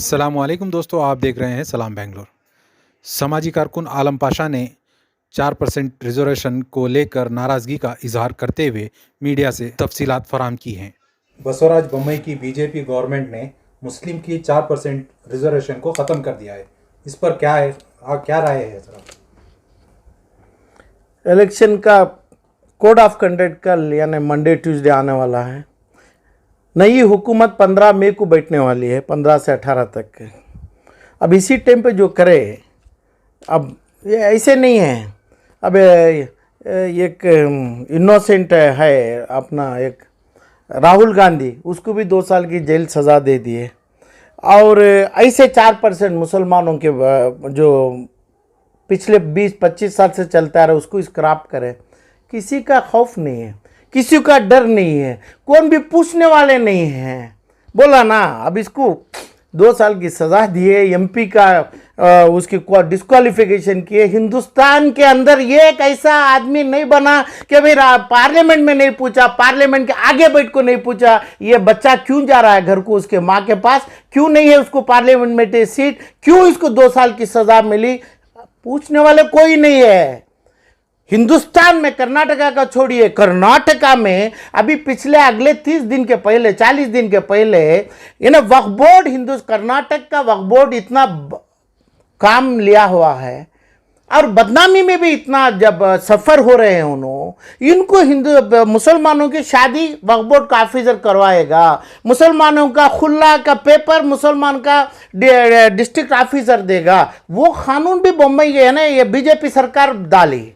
अस्सलामुअलैकुम दोस्तों, आप देख रहे हैं सलाम बेंगलोर। समाजी कारकुन आलम पाशा ने 4% रिजर्वेशन को लेकर नाराज़गी का इजहार करते हुए मीडिया से तफसीलात फराहम की हैं। बसवराज बोम्मई की बीजेपी गवर्नमेंट ने मुस्लिम की 4% रिजर्वेशन को ख़त्म कर दिया है। इस पर क्या राय है सर? इलेक्शन का कोड ऑफ कंडक्ट कल यानी मंडे ट्यूसडे आने वाला है। नई हुकूमत 15 मई को बैठने वाली है, 15 से 18 तक। अब इसी टाइम पे जो करे, अब ये ऐसे नहीं है। अब एक इनोसेंट है अपना एक राहुल गांधी, उसको भी 2 साल की जेल सज़ा दे दी है। और ऐसे 4% मुसलमानों के जो पिछले 20-25 साल से चलता रहा उसको स्क्रैप करें। किसी का खौफ नहीं है, किसी का डर नहीं है, कौन भी पूछने वाले नहीं हैं। बोला ना, अब इसको 2 साल की सज़ा दी है, एमपी का उसकी डिस्क्वालिफिकेशन किए। हिंदुस्तान के अंदर ये एक ऐसा आदमी नहीं बना कि भाई पार्लियामेंट में नहीं पूछा, पार्लियामेंट के आगे बैठ को नहीं पूछा ये बच्चा क्यों जा रहा है घर को उसके माँ के पास, क्यों नहीं है उसको पार्लियामेंट में सीट, क्यों इसको 2 साल की सज़ा मिली। पूछने वाले कोई नहीं है। हिंदुस्तान में कर्नाटका का छोड़िए, कर्नाटका में अभी पिछले अगले 30 दिन के पहले 40 दिन के पहले वक्फ बोर्ड कर्नाटक का वक्फ बोर्ड इतना काम लिया हुआ है और बदनामी में भी इतना जब सफ़र हो रहे हैं इनको मुसलमानों की शादी वक्फ बोर्ड का ऑफिसर करवाएगा, मुसलमानों का खुल्ला का पेपर मुसलमान का डिस्ट्रिक्ट ऑफिसर देगा। वो कानून भी बम्बई है ना, ये बीजेपी सरकार डाली।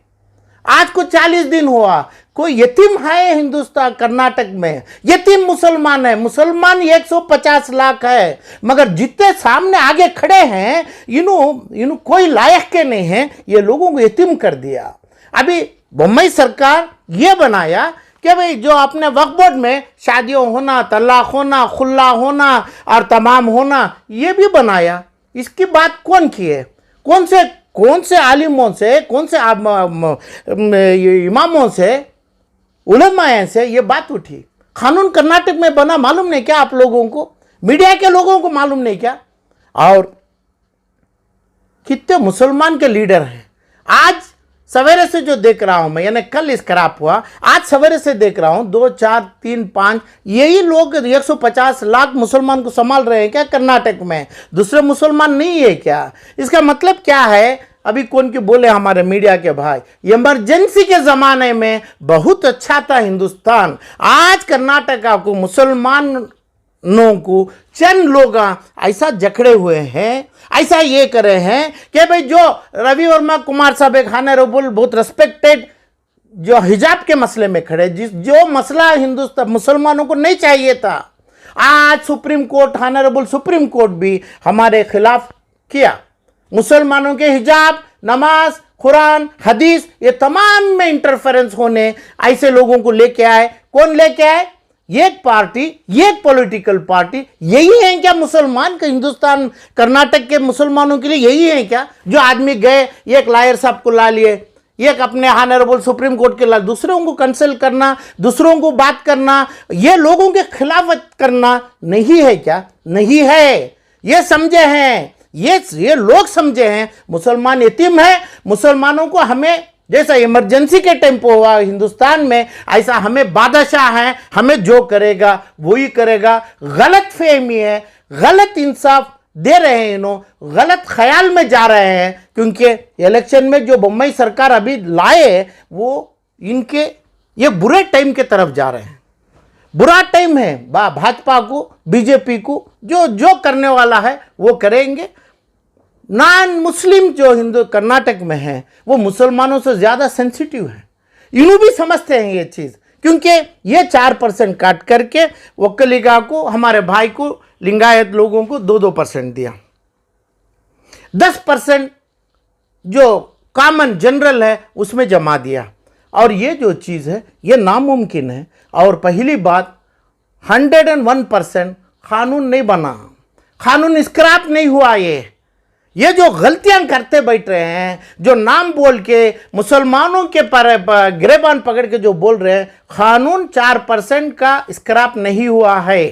आज को 40 दिन हुआ, कोई यतीम है हिंदुस्तान कर्नाटक में, यतीम मुसलमान है। मुसलमान 150 लाख है, मगर जितने सामने आगे खड़े हैं इन्हों कोई लायक के नहीं है, ये लोगों को यतीम कर दिया। अभी बम्बई सरकार ये बनाया कि भाई जो अपने वक्फ बोर्ड में शादियों होना, तलाक होना, खुल्ला होना और तमाम होना, ये भी बनाया। इसकी बात कौन की है? कौन से आलिमों से, कौन से इमामों से, उलमाए से ये बात उठी? कानून कर्नाटक में बना, मालूम नहीं क्या आप लोगों को? मीडिया के लोगों को मालूम नहीं क्या? और कितने मुसलमान के लीडर हैं। आज सवेरे से जो देख रहा हूं मैं, यानी कल स्क्रैप हुआ, आज सवेरे से देख रहा हूं 2, 4, 3, 5 यही लोग 150 लाख मुसलमान को संभाल रहे हैं क्या कर्नाटक में? दूसरे मुसलमान नहीं है क्या? इसका मतलब क्या है? अभी कौन के बोले हमारे मीडिया के भाई, इमरजेंसी के ज़माने में बहुत अच्छा था हिंदुस्तान। आज कर्नाटका को मुसलमानों को चंद लोग ऐसा जकड़े हुए हैं, ऐसा ये करे हैं कि भाई जो रवि वर्मा कुमार साहब एक हानरेबल बहुत रेस्पेक्टेड जो हिजाब के मसले में खड़े, जो मसला हिंदुस्तान मुसलमानों को नहीं चाहिए था, आज supreme court, honourable supreme court भी हमारे खिलाफ किया। मुसलमानों के हिजाब, नमाज, कुरान, हदीस ये तमाम में इंटरफेरेंस होने ऐसे लोगों को लेके आए। कौन लेके आए? एक पार्टी, एक पॉलिटिकल पार्टी। यही है क्या मुसलमान का? हिंदुस्तान कर्नाटक के मुसलमानों के लिए यही है क्या? जो आदमी गए, एक लायर साहब को ला लिए, एक अपने हानरेबल सुप्रीम कोर्ट के ला, दूसरों को कंसल्ट करना, दूसरों को बात करना, ये लोगों के खिलाफ करना नहीं है क्या? नहीं है। ये समझे हैं, ये लोग समझे हैं मुसलमान यतीम है। मुसलमानों को हमें जैसा इमरजेंसी के टाइम पे हुआ हिंदुस्तान में, ऐसा हमें बादशाह है, हमें जो करेगा वही करेगा। गलत फहमी है, गलत इंसाफ दे रहे हैं, गलत ख्याल में जा रहे हैं। क्योंकि इलेक्शन में जो बम्बई सरकार अभी लाए वो इनके ये बुरे टाइम के तरफ जा रहे हैं। बुरा टाइम है भाजपा को, बीजेपी को। जो करने वाला है वो करेंगे। नॉन मुस्लिम जो हिंदू कर्नाटक में है वो मुसलमानों से ज़्यादा सेंसिटिव है। इन्हों भी समझते हैं ये चीज़, क्योंकि ये 4% काट करके वक्कलिगा को, हमारे भाई को, लिंगायत लोगों को 2% दिया। 10% जो कॉमन जनरल है उसमें जमा दिया। और ये जो चीज़ है ये नामुमकिन है। और पहली बात, 101% कानून नहीं बना, कानून स्क्रैप नहीं हुआ। ये जो गलतियां करते बैठ रहे हैं, जो नाम बोल के मुसलमानों के गिरेबान पकड़ के जो बोल रहे हैं, कानून 4% का स्क्रैप नहीं हुआ है।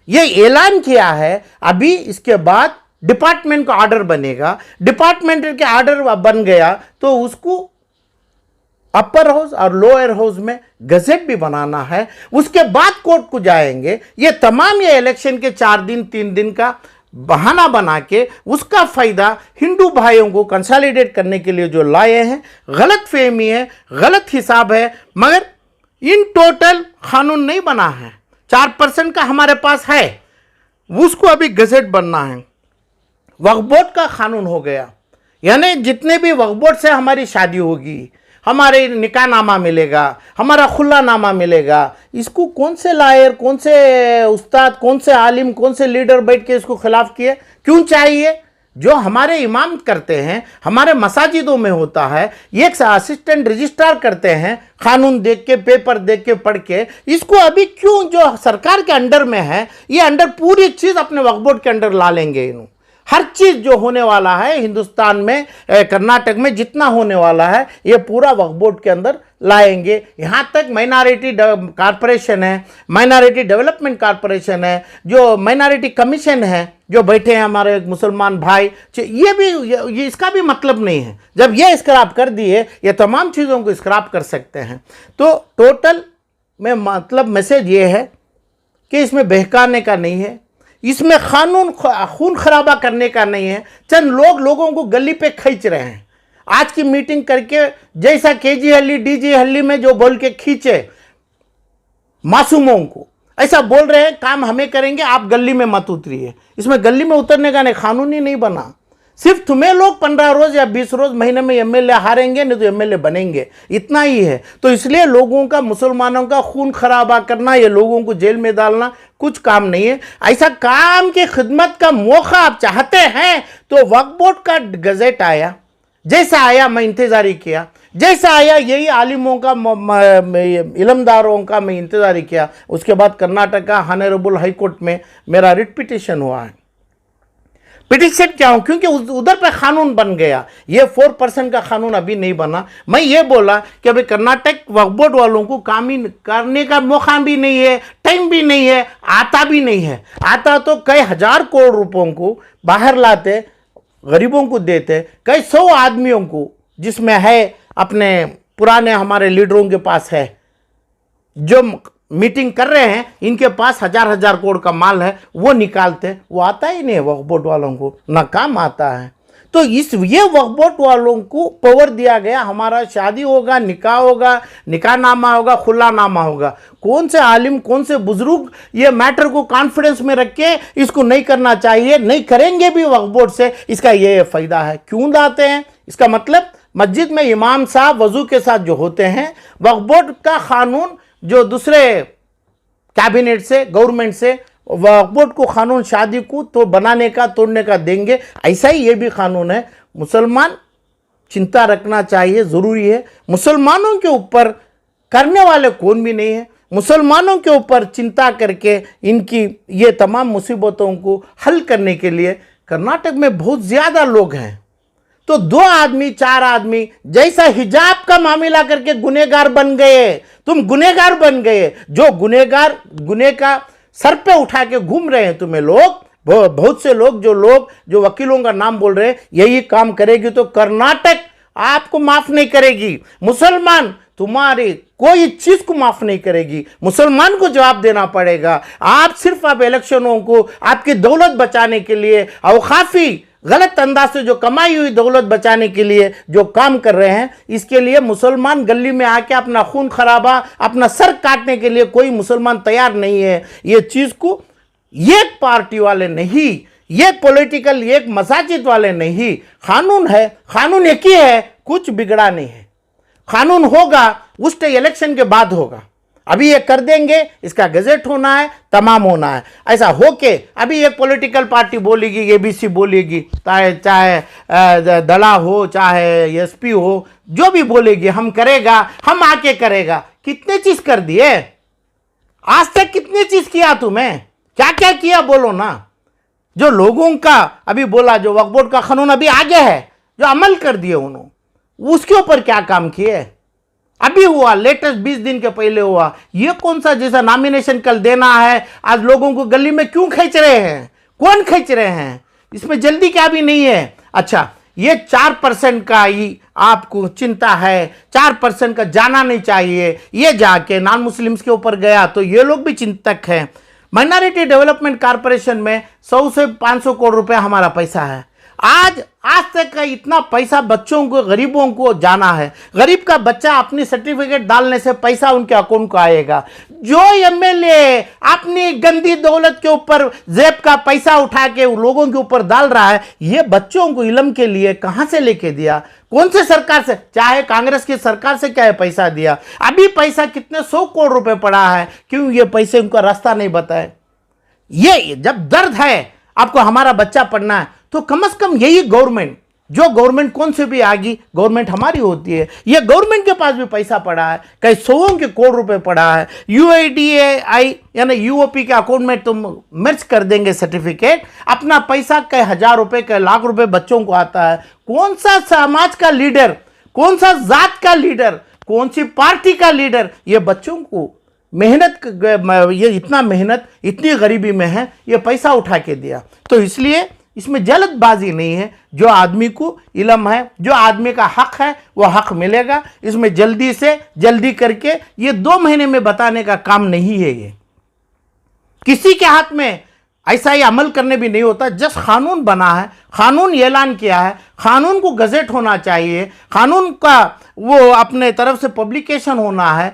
ये ऐलान किया है। अभी इसके बाद डिपार्टमेंट का ऑर्डर बनेगा, डिपार्टमेंट के ऑर्डर बन गया तो उसको अपर हाउस और लोअर हाउस में गजेट भी बनाना है, उसके बाद कोर्ट को जाएंगे। ये तमाम ये इलेक्शन के 4 दिन 3 दिन का बहाना बना के उसका फायदा हिंदू भाइयों को कंसोलिडेट करने के लिए जो लाए हैं, गलत फहमी है, गलत हिसाब है। मगर इन टोटल कानून नहीं बना है, 4% का हमारे पास है, उसको अभी गजेट बनना है। वक्फ बोर्ड का कानून हो गया, यानी जितने भी वक्फ बोर्ड से हमारी शादी होगी, हमारे निकाहनामा मिलेगा, हमारा खुला नामा मिलेगा, इसको कौन से लायर, कौन से उस्ताद, कौन से आलिम, कौन से लीडर बैठ के इसको खिलाफ किए? क्यों चाहिए? जो हमारे इमाम करते हैं, हमारे मसाजिदों में होता है, एक असिस्टेंट रजिस्ट्रार करते हैं, कानून देख के, पेपर देख के, पढ़ के। इसको अभी क्यों जो सरकार के अंडर में है, ये अंडर पूरी चीज़ अपने वक्फ बोर्ड के अंडर ला लेंगे। इन्हों हर चीज़ जो होने वाला है हिंदुस्तान में, कर्नाटक में जितना होने वाला है, ये पूरा वक्फ बोर्ड के अंदर लाएंगे। यहाँ तक माइनॉरिटी कॉरपोरेशन है, माइनॉरिटी डेवलपमेंट कॉरपोरेशन है, जो माइनॉरिटी कमीशन है, जो बैठे हैं हमारे मुसलमान भाई, ये भी ये इसका भी मतलब नहीं है। जब ये स्क्रैप कर दिए, ये तमाम चीज़ों को स्क्रैप कर सकते हैं। तो टोटल में मतलब मैसेज ये है कि इसमें बहकाने का नहीं है, इसमें कानून खून खराबा करने का नहीं है। चंद लोगों को गली पे खींच रहे हैं। आज की मीटिंग करके जैसा केजी हल्ली डीजी हल्ली में जो बोल के खींचे मासूमों को, ऐसा बोल रहे हैं काम हमें करेंगे, आप गली में मत उतरिए। इसमें गली में उतरने का नहीं, कानून ही नहीं बना। सिर्फ तुम्हें लोग 15 रोज या 20 रोज महीने में एमएलए हारेंगे, नहीं तो एमएलए बनेंगे, इतना ही है। तो इसलिए लोगों का, मुसलमानों का खून खराबा करना, ये लोगों को जेल में डालना कुछ काम नहीं है। ऐसा काम की खिदमत का मौका आप चाहते हैं तो वक्फ बोर्ड का गजेट आया, जैसा आया मैं इंतजारी किया, जैसा आया यही आलिमों का, इलमदारों का मैं इंतजारी किया। उसके बाद कर्नाटक का ऑनरेबल हाई कोर्ट में मेरा रिट पिटिशन हुआ है। पिटिशन क्या हो? क्योंकि उधर पे कानून बन गया, ये 4% का कानून अभी नहीं बना। मैं ये बोला कि अभी कर्नाटक वक्फ बोर्ड वालों को काम ही करने का मौका भी नहीं है, टाइम भी नहीं है, आता भी नहीं है। आता तो कई हजार करोड़ रुपयों को बाहर लाते, गरीबों को देते, कई 100 आदमियों को, जिसमें है अपने पुराने हमारे लीडरों के पास है, जो मीटिंग कर रहे हैं, इनके पास हजार करोड़ का माल है, वो निकालते। वो आता ही नहीं है वक्फ बोर्ड वालों को, ना काम आता है। तो ये वक्फ बोर्ड वालों को पावर दिया गया, हमारा शादी होगा, निकाह होगा, निकाहनामा होगा, खुला नामा होगा। कौन से आलिम, कौन से बुजुर्ग ये मैटर को कॉन्फिडेंस में रख के इसको नहीं करना चाहिए, नहीं करेंगे भी वक्फ बोर्ड से, इसका ये फायदा है। क्यों लाते हैं? इसका मतलब मस्जिद में इमाम साहब वजू के साथ जो होते हैं, वक्फ बोर्ड का कानून जो दूसरे कैबिनेट से, गवर्नमेंट से वक्फ बोर्ड को कानून शादी को तो बनाने का, तोड़ने का देंगे, ऐसा ही ये भी कानून है। मुसलमान चिंता रखना चाहिए, ज़रूरी है। मुसलमानों के ऊपर करने वाले कौन भी नहीं है। मुसलमानों के ऊपर चिंता करके इनकी ये तमाम मुसीबतों को हल करने के लिए कर्नाटक में बहुत ज़्यादा लोग हैं। तो 2 आदमी 4 आदमी जैसा हिजाब का मामला करके गुनहगार बन गए, तुम गुनहगार बन गए। जो गुनहगार, गुनह का सर पे उठा के घूम रहे हैं तुम्हें लोग, बहुत से लोग जो वकीलों का नाम बोल रहे हैं, यही काम करेगी तो कर्नाटक आपको माफ नहीं करेगी। मुसलमान तुम्हारी कोई चीज को माफ नहीं करेगी, मुसलमान को जवाब देना पड़ेगा। आप सिर्फ इलेक्शनों को आपकी दौलत बचाने के लिए, औकाफी गलत अंदाज से जो कमाई हुई दौलत बचाने के लिए जो काम कर रहे हैं, इसके लिए मुसलमान गली में आके अपना खून खराबा, अपना सर काटने के लिए कोई मुसलमान तैयार नहीं है। ये चीज को एक पार्टी वाले नहीं, एक पॉलिटिकल, एक मसाजिद वाले नहीं, कानून है, कानून एक ही है, कुछ बिगड़ा नहीं है। कानून होगा उस इलेक्शन के बाद होगा। अभी ये कर देंगे, इसका गजेट होना है, तमाम होना है। ऐसा होके अभी एक पॉलिटिकल पार्टी बोलेगी, एबीसी बोलेगी, चाहे दला हो, चाहे एसपी हो, जो भी बोलेगी हम करेगा, हम आके करेगा। कितने चीज कर दिए आज तक? कितनी चीज किया तुम्हें? क्या क्या किया बोलो ना। जो लोगों का अभी बोला, जो वक्फ बोर्ड का कानून अभी आगे है, जो अमल कर दिए उन्होंने, उसके ऊपर क्या काम किए? अभी हुआ, लेटेस्ट 20 दिन के पहले हुआ। ये कौन सा जैसा नॉमिनेशन कल देना है, आज लोगों को गली में क्यों खींच रहे हैं, कौन खींच रहे हैं, इसमें जल्दी क्या भी नहीं है। अच्छा, ये 4% का ही आपको चिंता है, 4% का जाना नहीं चाहिए, ये जाके नॉन मुस्लिम्स के ऊपर गया तो ये लोग भी चिंतक हैं। माइनॉरिटी डेवलपमेंट कॉरपोरेशन में 100 से 500 करोड़ रुपए हमारा पैसा है। आज तक का इतना पैसा बच्चों को, गरीबों को जाना है। गरीब का बच्चा अपनी सर्टिफिकेट डालने से पैसा उनके अकाउंट को आएगा। जो एमएलए अपनी गंदी दौलत के ऊपर जेब का पैसा उठा के लोगों के ऊपर डाल रहा है, ये बच्चों को इल्म के लिए कहां से लेके दिया, कौन से सरकार से, चाहे कांग्रेस की सरकार से क्या है पैसा दिया। अभी पैसा कितने 100 करोड़ रुपए पड़ा है, क्यों ये पैसे उनका रास्ता नहीं बताए। ये जब दर्द है आपको हमारा बच्चा पढ़ना है तो कम से कम यही गवर्नमेंट, जो गवर्नमेंट कौन से भी आएगी, गवर्नमेंट हमारी होती है, ये गवर्नमेंट के पास भी पैसा पड़ा है, कई 100 के करोड़ रुपए पड़ा है। यूआईडीएआई यानी यूओपी के अकाउंट में तुम मर्ज कर देंगे सर्टिफिकेट, अपना पैसा कई हजार रुपए, कई लाख रुपए बच्चों को आता है। कौन सा समाज का लीडर, कौन सा जात का लीडर, कौन सी पार्टी का लीडर ये बच्चों को मेहनत, ये इतना मेहनत, इतनी गरीबी में है, ये पैसा उठा के दिया। तो इसलिए इसमें जल्दबाजी नहीं है। जो आदमी को इल्म है, जो आदमी का हक है, वो हक मिलेगा। इसमें जल्दी से जल्दी करके ये 2 महीने में बताने का काम नहीं है। ये किसी के हाथ में ऐसा ही अमल करने भी नहीं होता। जस्ट कानून बना है, कानून ऐलान किया है, कानून को गजेट होना चाहिए, कानून का वो अपने तरफ से पब्लिकेशन होना है,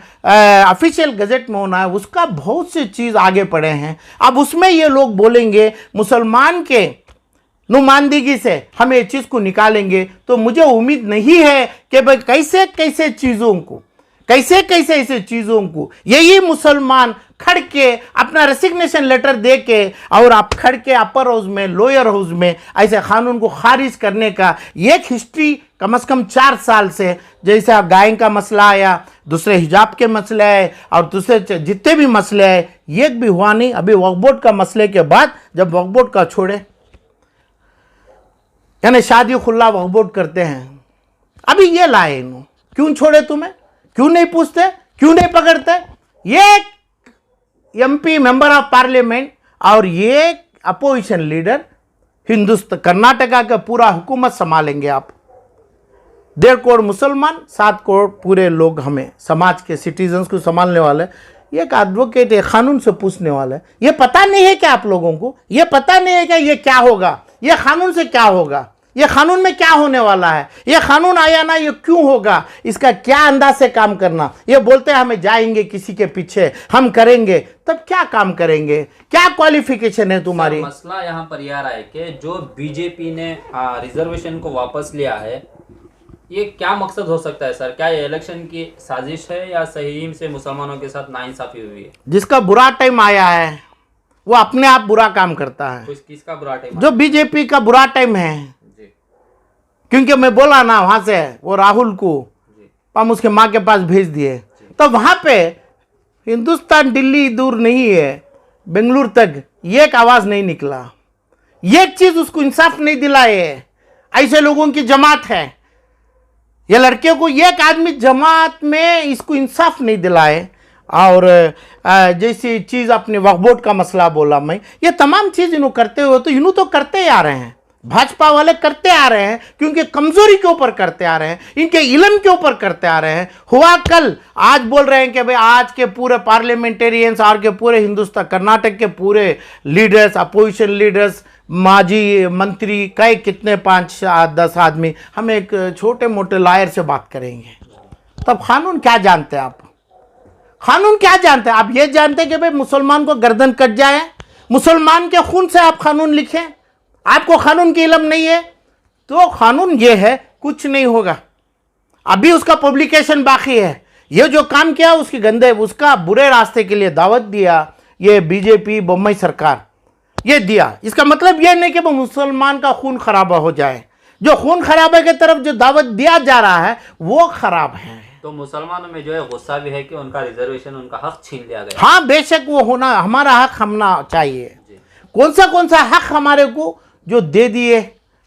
ऑफिशियल गजेट में होना है, उसका बहुत सी चीज़ आगे पड़े हैं। अब उसमें ये लोग बोलेंगे मुसलमान के नुमाइंदगी से हम ये चीज़ को निकालेंगे, तो मुझे उम्मीद नहीं है कि भाई कैसे कैसे चीज़ों को, कैसे कैसे ऐसे चीज़ों को यही मुसलमान खड़ के अपना रेसिग्नेशन लेटर दे के और आप खड़ के अपर हाउस में, लोअर हाउस में ऐसे कानून को खारिज करने का एक हिस्ट्री कम से कम 4 साल से, जैसे गाय का मसला आया, दूसरे हिजाब के मसले आए और दूसरे जितने भी मसले आए, एक भी हुआ नहीं। अभी वक्फ बोर्ड का मसले के बाद जब वक्फ बोर्ड का छोड़े, यानी शादी खुला वक्फ बोर्ड करते हैं, अभी ये लाए इन्हों, क्यों छोड़े तुम्हें, क्यों नहीं पूछते, क्यों नहीं पकड़ते। ये एमपी मेंबर ऑफ पार्लियामेंट और ये अपोजिशन लीडर हिंदुस्तान कर्नाटका का पूरा हुकूमत संभालेंगे आप। 1.5 करोड़ मुसलमान, 7 करोड़ पूरे लोग हमें समाज के सिटीजन्स को संभालने वाले। एक एडवोकेट एक कानून से पूछने वाला है। ये पता नहीं है क्या आप लोगों को, ये पता नहीं है क्या ये क्या होगा, ये कानून से क्या होगा, ये कानून में क्या होने वाला है, ये कानून आया ना, ये क्यों होगा, इसका क्या अंदाज से काम करना। ये बोलते हैं हमें जाएंगे किसी के पीछे, हम करेंगे, तब क्या काम करेंगे, क्या क्वालिफिकेशन है तुम्हारी। मसला यहाँ पर यह रहा है कि जो बीजेपी ने रिजर्वेशन को वापस लिया है, ये क्या मकसद हो सकता है सर? क्या ये इलेक्शन की साजिश है या सही से मुसलमानों के साथ नाइंसाफी हुई है? जिसका बुरा टाइम आया है वो अपने आप बुरा काम करता है। किसका बुरा टाइम? जो बीजेपी का बुरा टाइम है, क्योंकि मैं बोला ना वहां से वो राहुल को हम उसके माँ के पास भेज दिए, तो वहां पे हिंदुस्तान दिल्ली दूर नहीं है, बेंगलुरु तक एक आवाज नहीं निकला, एक चीज उसको इंसाफ नहीं दिलाए। ऐसे लोगों की जमात है, ये लड़के को एक आदमी जमात में इसको इंसाफ नहीं दिलाए। और जैसी चीज अपने वक्फ बोर्ड का मसला बोला मैं, ये तमाम चीज इन्हों करते हुए तो इन्हों तो करते ही आ रहे हैं, भाजपा वाले करते आ रहे हैं, क्योंकि कमजोरी के ऊपर करते आ रहे हैं, इनके इल्म के ऊपर करते आ रहे हैं। हुआ कल, आज बोल रहे हैं कि भाई आज के पूरे पार्लियामेंटेरियंस और के पूरे हिंदुस्तान कर्नाटक के पूरे लीडर्स, अपोजिशन लीडर्स, माजी मंत्री, कई कितने 5-10 आदमी, हम एक छोटे मोटे लॉयर से बात करेंगे। तब कानून क्या जानते हैं आप, कानून क्या जानते हैं आप? ये जानते हैं कि भाई मुसलमान को गर्दन कट जाए, मुसलमान के खून से आप कानून लिखें, आपको कानून की इल्म नहीं है, तो कानून ये है कुछ नहीं होगा। अभी उसका पब्लिकेशन बाकी है। ये जो काम किया उसकी गंदे, उसका बुरे रास्ते के लिए दावत दिया ये बीजेपी बम्बई सरकार, ये दिया। इसका मतलब ये नहीं कि मुसलमान का खून खराबा हो जाए। जो खून खराबे की तरफ जो दावत दिया जा रहा है वो खराब है। तो मुसलमानों में जो है गुस्सा भी है कि उनका रिजर्वेशन, उनका हक छीन लिया गया। हाँ बेशक वो होना, हमारा हक हमना चाहिए। कौन सा हक हमारे को जो दे दिए,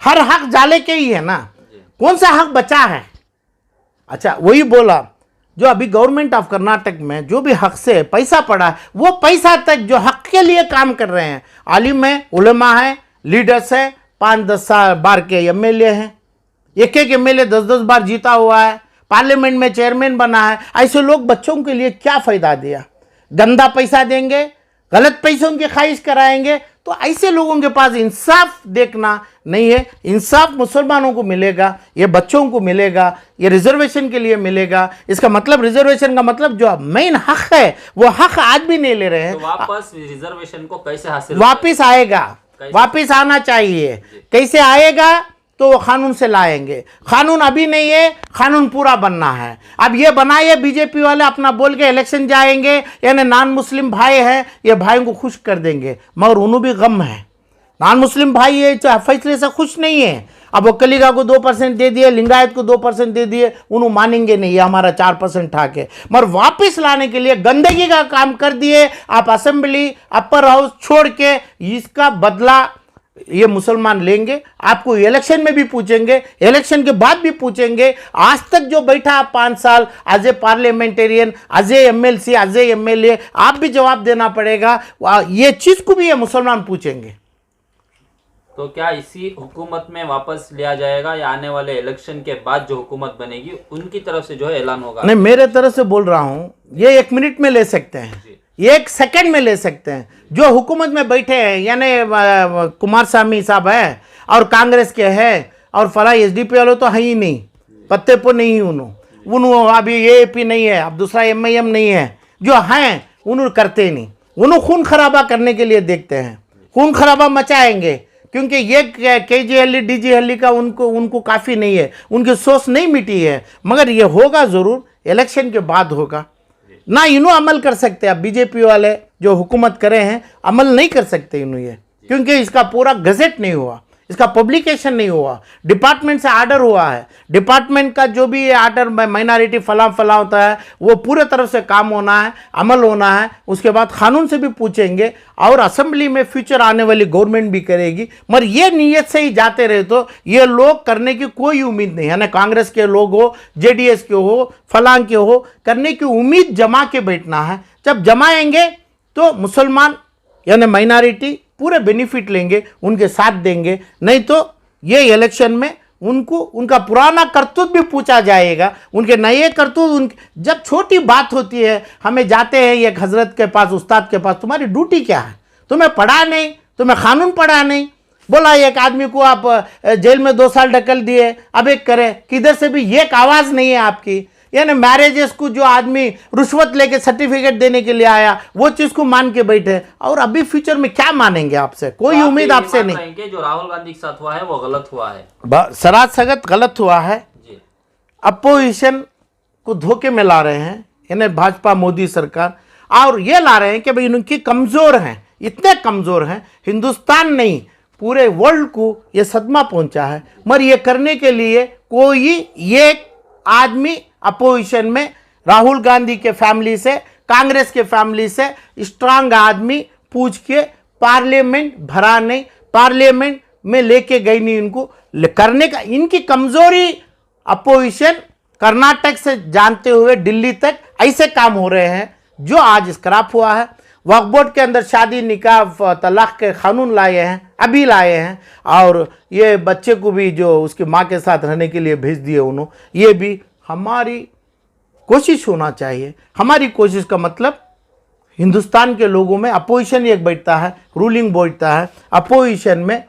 हर हक जाले के ही है ना, कौन सा हक बचा है। अच्छा वही बोला, जो अभी गवर्नमेंट ऑफ कर्नाटक में जो भी हक से पैसा पड़ा है, वो पैसा तक जो हक के लिए काम कर रहे हैं, आलिम है, उलमा है, लीडर्स है, 5-10 बार के एमएलए हैं, एक एमएलए 10-10 बार जीता हुआ है, पार्लियामेंट में चेयरमैन बना है। ऐसे लोग बच्चों के लिए क्या फ़ायदा दिया? गंदा पैसा देंगे, गलत पैसों की ख्वाहिश कराएंगे। तो ऐसे लोगों के पास इंसाफ देखना नहीं है। इंसाफ मुसलमानों को मिलेगा, ये बच्चों को मिलेगा, ये रिजर्वेशन के लिए मिलेगा। इसका मतलब रिजर्वेशन का मतलब जो मेन हक है वो हक आज भी नहीं ले रहे हैं। तो वापस रिजर्वेशन को कैसे हासिल वापिस आएगा, वापिस आना चाहिए। कैसे आएगा? तो वो कानून से लाएंगे। कानून अभी नहीं है, कानून पूरा बनना है। अब ये बनाए बीजेपी वाले अपना बोल के इलेक्शन जाएंगे, यानी नॉन मुस्लिम भाई हैं, ये भाइयों को खुश कर देंगे, मगर उन्हों भी गम है। नॉन मुस्लिम भाई ये फैसले से खुश नहीं है। अब वो कलीगा को 2% दे दिए, लिंगायत को 2% दे दिए, उन्होंने मानेंगे नहीं, ये हमारा 4% था के। मगर वापस लाने के लिए गंदगी का काम कर दिए आप। असेंबली अपर हाउस छोड़ के इसका बदला ये मुसलमान लेंगे। आपको इलेक्शन में भी पूछेंगे, इलेक्शन के बाद भी पूछेंगे। आज तक जो बैठा आप 5 साल as a parliamentarian, as a MLC, as a MLA, आप भी जवाब देना पड़ेगा। ये चीज़ को भी ये मुसलमान पूछेंगे। तो क्या इसी हुकूमत में वापस लिया जाएगा या आने वाले इलेक्शन के बाद जो हुकूमत बनेगी उनकी तरफ से जो है ऐलान होगा? नहीं, मेरे तरफ से बोल रहा हूँ, ये 1 मिनट में ले सकते हैं, 1 सेकंड में ले सकते हैं। जो हुकूमत में बैठे हैं, यानी कुमार स्वामी साहब है और कांग्रेस के हैं और फला एसडीपी वाले तो है ही नहीं, पत्ते पर नहीं उन्होंने अभी एएपी नहीं है, अब दूसरा एमआईएम नहीं है। जो हैं उन्होंने करते नहीं, उन्होंने खून खराबा करने के लिए देखते हैं, खून खराबा मचाएंगे। क्योंकि ये केजीएलई डीजीएलई का उनको काफ़ी नहीं है, उनकी सोच नहीं मिटी है। मगर ये होगा ज़रूर, इलेक्शन के बाद होगा ना। इन्हों अमल कर सकते, अब बीजेपी वाले जो हुकूमत करे हैं अमल नहीं कर सकते इन्हों ये, क्योंकि इसका पूरा गज़ेट नहीं हुआ, इसका पब्लिकेशन नहीं हुआ, डिपार्टमेंट से आर्डर हुआ है। डिपार्टमेंट का जो भी आर्डर माइनॉरिटी फला होता है वो पूरे तरफ से काम होना है, अमल होना है। उसके बाद कानून से भी पूछेंगे और असेंबली में फ्यूचर आने वाली गवर्नमेंट भी करेगी। मगर ये नीयत से ही जाते रहे तो ये लोग करने की कोई उम्मीद नहीं है ना। कांग्रेस के लोग हो, जेडीएस के हो, फलां के हो, करने की उम्मीद जमा के बैठना है। जब जमाएंगे तो मुसलमान यानी माइनॉरिटी पूरे बेनिफिट लेंगे, उनके साथ देंगे। नहीं तो ये इलेक्शन में उनका पुराना करतूत भी पूछा जाएगा, उनके नए करतूत। जब छोटी बात होती है, हमें जाते हैं एक हजरत के पास, उस्ताद के पास, तुम्हारी ड्यूटी क्या है? तुम्हें पढ़ा नहीं, तुम्हें कानून पढ़ा नहीं। बोला एक आदमी को आप जेल में 2 साल ढकल दिए, अब एक करे, किधर से भी एक आवाज़ नहीं है आपकी। यानी मैरिजेस को जो आदमी रुश्वत लेके सर्टिफिकेट देने के लिए आया, वो चीज़ को मान के बैठे, और अभी फ्यूचर में क्या मानेंगे आपसे? कोई उम्मीद आपसे नहीं। कि जो राहुल गांधी के साथ हुआ है वो गलत हुआ है, सरासर गलत हुआ है। अपोजिशन को धोखे में ला रहे हैं इन्हें भाजपा मोदी सरकार, और ये ला रहे हैं कि भाई इनकी कमज़ोर हैं, इतने कमज़ोर हैं, हिंदुस्तान नहीं पूरे वर्ल्ड को ये सदमा पहुंचा है। मगर ये करने के लिए कोई एक आदमी अपोजिशन में, राहुल गांधी के फैमिली से, कांग्रेस के फैमिली से स्ट्रांग आदमी पूछ के पार्लियामेंट भरा नहीं, पार्लियामेंट में लेके गई नहीं इनको करने का। इनकी कमज़ोरी अपोजिशन कर्नाटक से जानते हुए दिल्ली तक ऐसे काम हो रहे हैं जो आज स्क्रैप हुआ है। वक्फ बोर्ड के अंदर शादी निकाह तलाक के कानून लाए हैं, अभी लाए हैं, और ये बच्चे को भी जो उसकी माँ के साथ रहने के लिए भेज दिए उन्होंने। ये भी हमारी कोशिश होना चाहिए। हमारी कोशिश का मतलब हिंदुस्तान के लोगों में अपोजिशन एक बैठता है, रूलिंग बैठता है। अपोजिशन में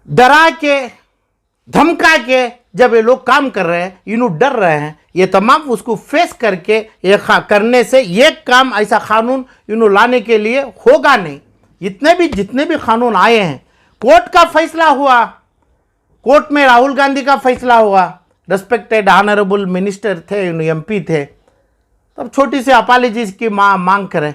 डरा के, धमका के जब ये लोग काम कर रहे हैं, इन्हों डर रहे हैं, ये तमाम उसको फेस करके ये करने से ये काम, ऐसा कानून इन्हों लाने के लिए होगा नहीं। जितने भी कानून आए हैं, कोर्ट का फैसला हुआ, कोर्ट में राहुल गांधी का फैसला हुआ, रेस्पेक्टेड ऑनरेबल मिनिस्टर थे, एमपी थे, तब छोटी सी अपॉलजीज की मांग करें।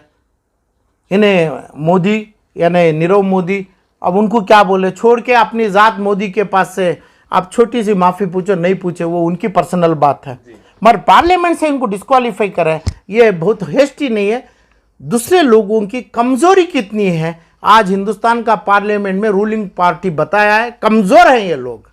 इन्हें मोदी यानी नीरव मोदी, अब उनको क्या बोले, छोड़ के अपनी ज़ात मोदी के पास से आप छोटी सी माफ़ी पूछो, नहीं पूछे, वो उनकी पर्सनल बात है। मगर पार्लियामेंट से इनको डिस्क्वालीफाई करें, ये बहुत हेस्टी नहीं है। दूसरे लोगों की कमज़ोरी कितनी है, आज हिंदुस्तान का पार्लियामेंट में रूलिंग पार्टी बताया है, कमज़ोर हैं ये लोग।